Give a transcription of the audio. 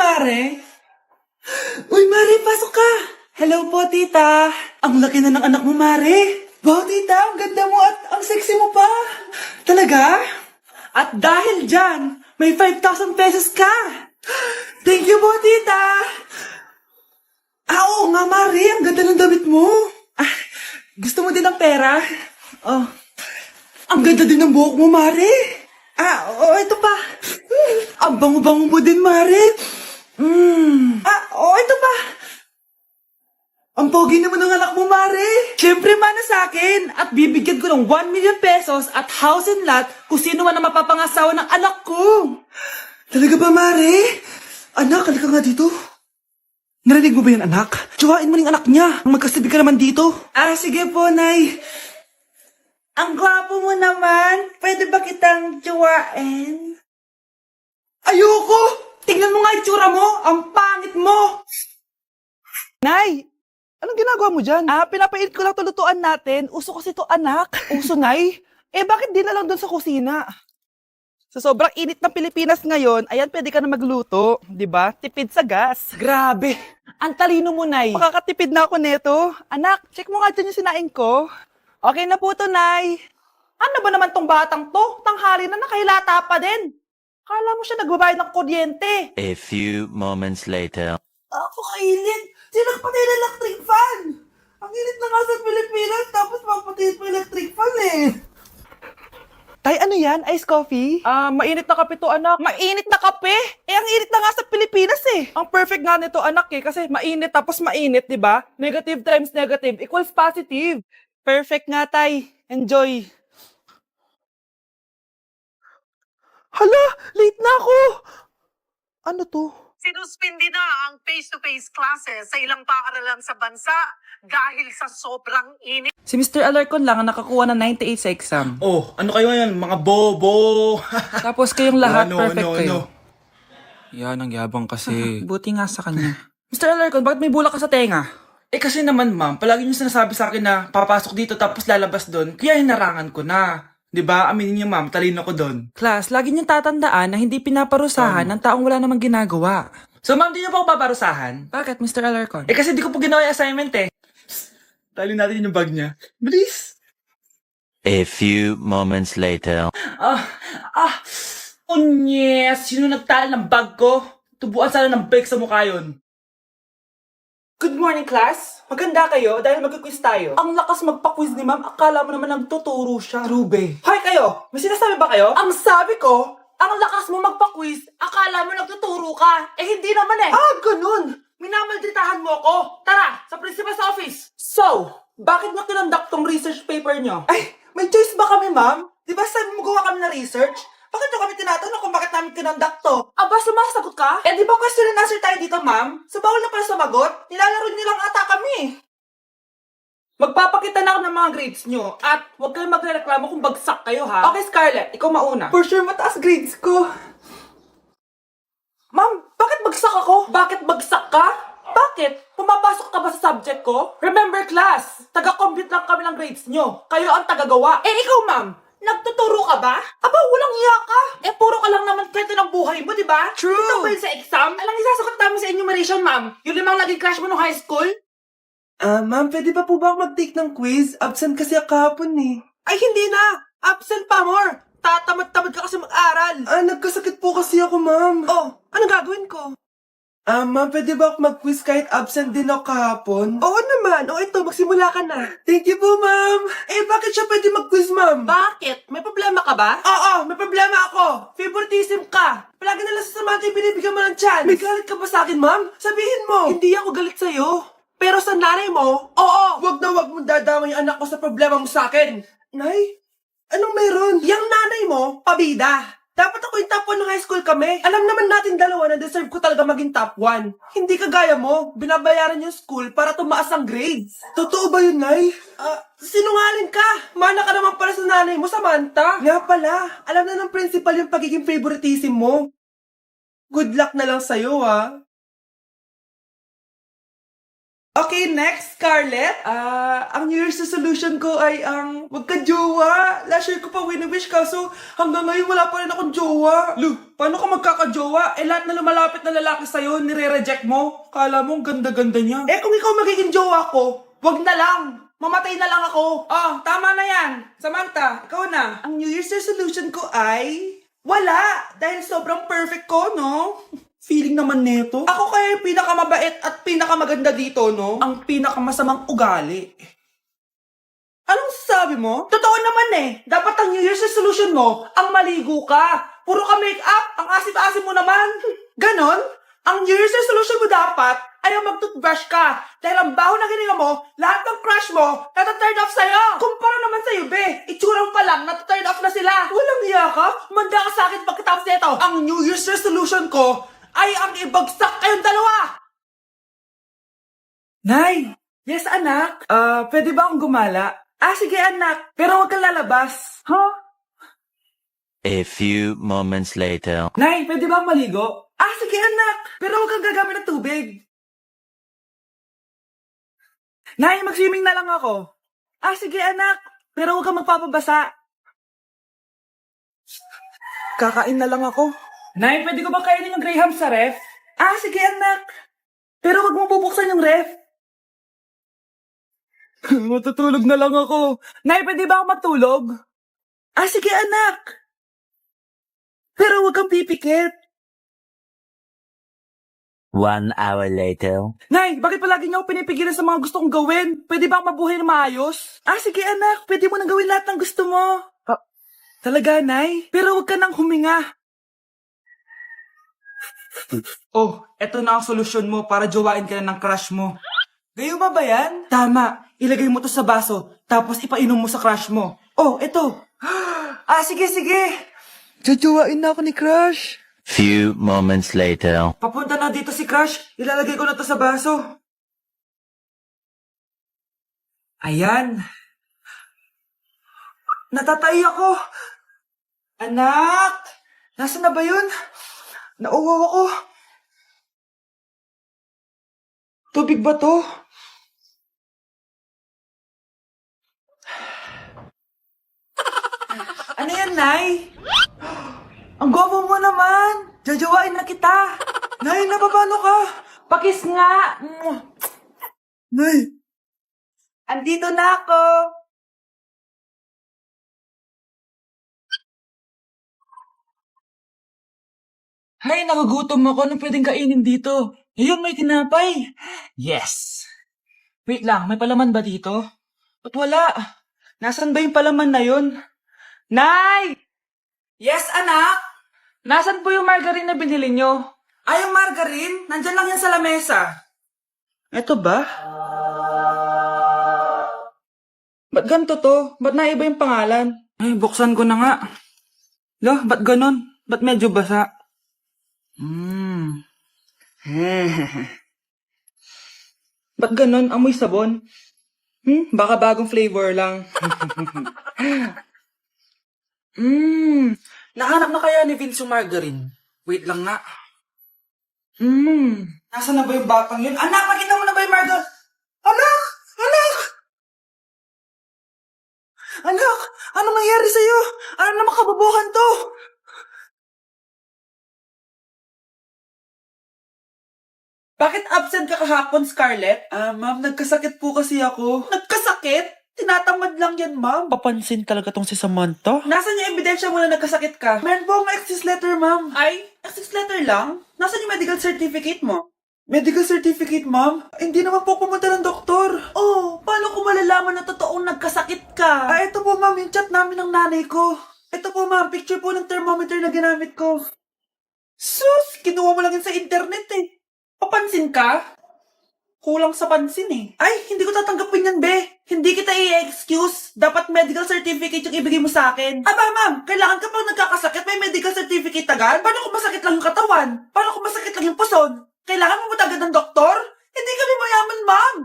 Mare? Uy, Mare, pasok ka! Hello po, tita. Ang laki na ng anak mo, Mare. Wow, tita, ang ganda mo at ang sexy mo pa. Talaga? At dahil dyan, may 5,000 pesos ka. Thank you po, tita. Oo nga, Mare, ang ganda ng damit mo. Gusto mo din ng pera? Oh, ang ganda din ng buhok mo, Mare. Ito pa. Ang bango-bango mo din, Mare. Ito pa. Ang pogi naman ng anak mo, Mare. Siyempre, mana sa akin. At bibigyan ko ng 1 million pesos at house and lot kung sino man ang mapapangasawa ng anak ko. Talaga ba, Mare? Anak, halika nga dito. Narinig mo ba yun, anak? Tsuwain mo ng anak niya. Magkasibig ka naman dito. Sige po, Nay. Ang gwapo mo naman. Pwede ba kitang tsuwain? Ayoko! Tingnan mo nga itsura mo. Ang pangit mo. Nay, anong ginagawa mo dyan? Pinapait ko lang ito lutuan natin. Uso kasi ito, anak. Uso, Nay? Bakit di na lang doon sa kusina? Sa sobrang init ng Pilipinas ngayon, ayan, pwede ka na magluto. Diba? Tipid sa gas. Grabe. Ang talino mo, Nay. Makakatipid na ako neto. Anak, check mo nga dyan yung sinaing ko. Okay na po to, Nay. Ano ba naman tong batang to? Tanghali na nakahilata pa din. Kala mo siya nagbabayad ng kuryente. A few moments later. Ako kainit. Sinakpatay na electric fan. Ang init na nga sa Pilipinas, tapos mapatay pa electric fan eh. Tay, ano yan? Ice coffee? Mainit na kape to, anak. Mainit na kape? Ang init na nga sa Pilipinas eh. Ang perfect nga nito, anak eh. Kasi mainit tapos mainit, di ba? Negative times negative equals positive. Perfect nga, Tay. Enjoy. Hala, late na ako. Ano to? Sinuspindi na ang face-to-face classes sa ilang paaralan sa bansa dahil sa sobrang init. Si Mr. Alarcon lang ang nakakuha ng 98 sa exam. Oh, ano kayo yan? Mga bobo! Tapos kayong lahat, Ano, perfect ano, kayo. Yan, ang yabang kasi. Buti nga sa kanya. Mr. Alarcon, bakit may bulak ka sa tenga? Kasi naman, ma'am, palagi niyo sinasabi sa akin na papasok dito tapos lalabas doon, kaya hinarangan ko na. 'Di ba? Aminin niyo, ma'am, talino ko doon. Class, lagi niyong tatandaan na hindi pinaparusahan ng taong wala namang ginagawa. So, ma'am, di niyo pa ako paparusahan? Bakit, Mr. Alarcon? Kasi di ko po ginawa yung assignment eh. Tali natin yung bag niya. Bilis! A few moments later. Yes! Sino nagtali ng bag ko? Tubuan sana ng bag sa mukha yun. Good morning, class. Maganda kayo dahil mag-quiz tayo. Ang lakas magpa-quiz ni ma'am. Akala mo naman nagtuturo siya. True, be. Hoy kayo! May sinasabi ba kayo? Ang sabi ko, ang lakas mo magpa-quiz. Akala mo nagtuturo ka. Hindi naman eh. Ganun. Minamalditahan mo ako. Tara, sa principal's office. So, bakit mo kinonduct tong research paper nyo? May choice ba kami, ma'am? Di ba sabi mo gawa kami na research? Bakit nyo kami tinatanong kung bakit namin kinonduct to? Sumasagot ka? Di ba question and answer tayo dito, ma'am? So, bawal na pala sumagot? Nilalaro nyo lang ata kami. Magpapakita na ako ng mga grades nyo at huwag kayong magreklamo kung bagsak kayo, ha? Okay, Scarlett, ikaw mauna. For sure, mataas grades ko. Ma'am, bakit bagsak ako? Bakit bagsak ka? Bakit? Pumapasok ka ba sa subject ko? Remember, class, taga-compute lang kami ng grades nyo. Kayo ang tagagawa. Ikaw, ma'am, nagtuturo ka ba? Walang iya ka. Puro ka lang naman kwento ng buhay mo, di ba? True. Ito ba yun sa exam? Alang isasagot namin sa enumeration, ma'am. Yung limang naging crush mo nung high school? Ma'am, pwede pa po ba ako mag-take ng quiz? Absent kasi ako kahapon eh. Hindi na. Absent pa, more. Tatamad-tamad ka kasi mag-aral. Nagkasakit po kasi ako, ma'am. Ano gagawin ko? Ma'am, pwede ba ako mag-quiz kahit absent din ako kahapon? Oo naman. Ito, magsimula ka na. Thank you po, ma'am. Bakit siya pwede mag-quiz, ma'am? Bakit? May problema ka ba? Oo, may problema ako. Favoritism ka. Palagi na lang sa samantha yung binibigyan mo ng chance. May galit ka ba sa akin, ma'am? Sabihin mo. Hindi ako galit sa'yo. Pero sa nanay mo, Oo, wag na wag mong dadama yung anak ko sa problema mo sa akin. Nay, anong meron? yung nanay mo, pabida. Dapat ako yung top 1 ng high school kami. Alam naman natin dalawa na deserve ko talaga maging top 1. Hindi kagaya mo, binabayaran yung school para tumaas ang grades. Totoo ba yun, Nay? Sinungaling ka! Mana ka naman pala sa nanay mo, Samantha. Nga pala, alam na ng principal yung pagiging favoritism mo. Good luck na lang sa'yo, ha? Okay, next, Scarlett. Ang New Year's resolution ko ay ang magka-jowa. Last year ko pa wini-wish kaso hanggang ngayon wala pa rin akong jowa. Lu, paano ka magkakajowa? Eh, lahat na lumalapit na lalaki sa'yo, nire-reject mo. Kala mo, ang ganda-ganda niya. Eh kung ikaw magiging jowa ko, wag na lang. Mamatay na lang ako. Oh, tama na yan. Samantha, ikaw na. Ang New Year's resolution ko ay wala. Dahil sobrang perfect ko, no? Feeling naman neto. Ako kaya yung pinakamabait at pinakamaganda dito, no? Ang pinakamasamang ugali. Anong sabi mo? Totoo naman eh. Dapat ang New Year's resolution mo, ang maligo ka. Puro ka make-up, ang asim-asim mo naman. Ganon? Ang New Year's resolution mo dapat ay ang mag-toothbrush ka. Dahil ang baho na hininga mo, lahat ng crush mo, nata-turn off sa'yo. Kumpara naman sa'yo, be. Itsurang pa lang, nata-turn off na sila. Walang iya ka? Manda ka sa akin pagkatapos nito. Ang New Year's resolution ko ay ang ibagsak kayong dalawa. Nay! Yes, anak? Pwede ba akong gumala? Sige, anak. Pero huwag kang lalabas. Huh? A few moments later. Nay, pwede ba akong maligo? Sige, anak. Pero huwag kang gagamit ng tubig. Nay, mag-swimming na lang ako. Sige, anak. Pero huwag kang magpapabasa. Kakain na lang ako. Nay, pwede ko ba kainin yung Graham sa ref? Sige, anak. Pero huwag mo bubuksan yung ref. Matutulog na lang ako. Nay, pwede ba ako matulog? Sige, anak. Pero huwag kang pipikit. 1 hour later. Nay, bakit palagi niyo ako pinipigilan sa mga gusto kong gawin? Pwede ba ako mabuhay na maayos? Sige, anak. Pwede mo nang gawin lahat ng gusto mo. Talaga, Nay? Pero huwag ka nang huminga. Oh, eto na ang solusyon mo para jowain ka na ng crush mo. Gayuma ba yan? Tama, ilagay mo to sa baso, tapos ipainom mo sa crush mo. Oh, eto. Sige, sige. Jojowain na ako ni crush. Few moments later. Papunta na dito si crush, ilalagay ko na to sa baso. Ayan. Natatay ako. Anak! Nasaan na ba yun? Nauwaw ako. Tubig ba to? Ano yan, Nay? Ang gwapo mo naman. Jajawain na kita. Nay, napapano ka? Pakis nga. Nay, Andito na ako. hay, nagugutom ako. Anong pwedeng kainin dito? Ayun, may tinapay. Yes. Wait lang, may palaman ba dito? Ba't wala? Nasaan ba yung palaman na yun? Nay! Yes, anak. Nasaan po yung margarine na binili nyo? Yung margarine, nandyan lang yan sa lamesa. Eto ba? Ba't ganito to? Ba't naiba yung pangalan? Ay, buksan ko na nga. Lo, ba't ganon? Ba't medyo basa? Ba't ganon? Amoy sabon? Baka bagong flavor lang. Nahanap na kaya ni Vince yung margarine? Wait lang nga. Nasaan na ba yung batang yun? Anak, nakita mo na ba yung margarine? Anak! Anak! Anak! Anong nangyari sa'yo? Alam na makabubuhan to! Bakit absent ka kahapon, Scarlett? Ma'am, nagkasakit po kasi ako. Nagkasakit? Tinatamad lang yan, ma'am. Papansin talaga tong si Samantha. Nasaan yung ebidensya mo na nagkasakit ka? Meron po akong excess letter, ma'am. Ay, access letter lang? Nasaan yung medical certificate mo? Medical certificate, ma'am? Hindi naman po pumunta ng doktor. Oh, paano ko malalaman na totoong nagkasakit ka? Ito po, ma'am, yung chat namin ng nanay ko. Ito po, ma'am, picture po ng thermometer na ginamit ko. Sus, kinuha mo lang yun sa internet eh. Papansin ka? Kulang sa pansin eh. Ay, hindi ko tatanggapin yan, be. Hindi kita i-excuse. Dapat medical certificate yung ibigay mo sa akin. Aba, ma'am, kailangan ka pang nagkakasakit, may medical certificate agad? Paano kung masakit lang yung katawan? Paano kung masakit lang yung puson? Kailangan mo ba agad ng doktor? Hindi kami mayaman, ma'am.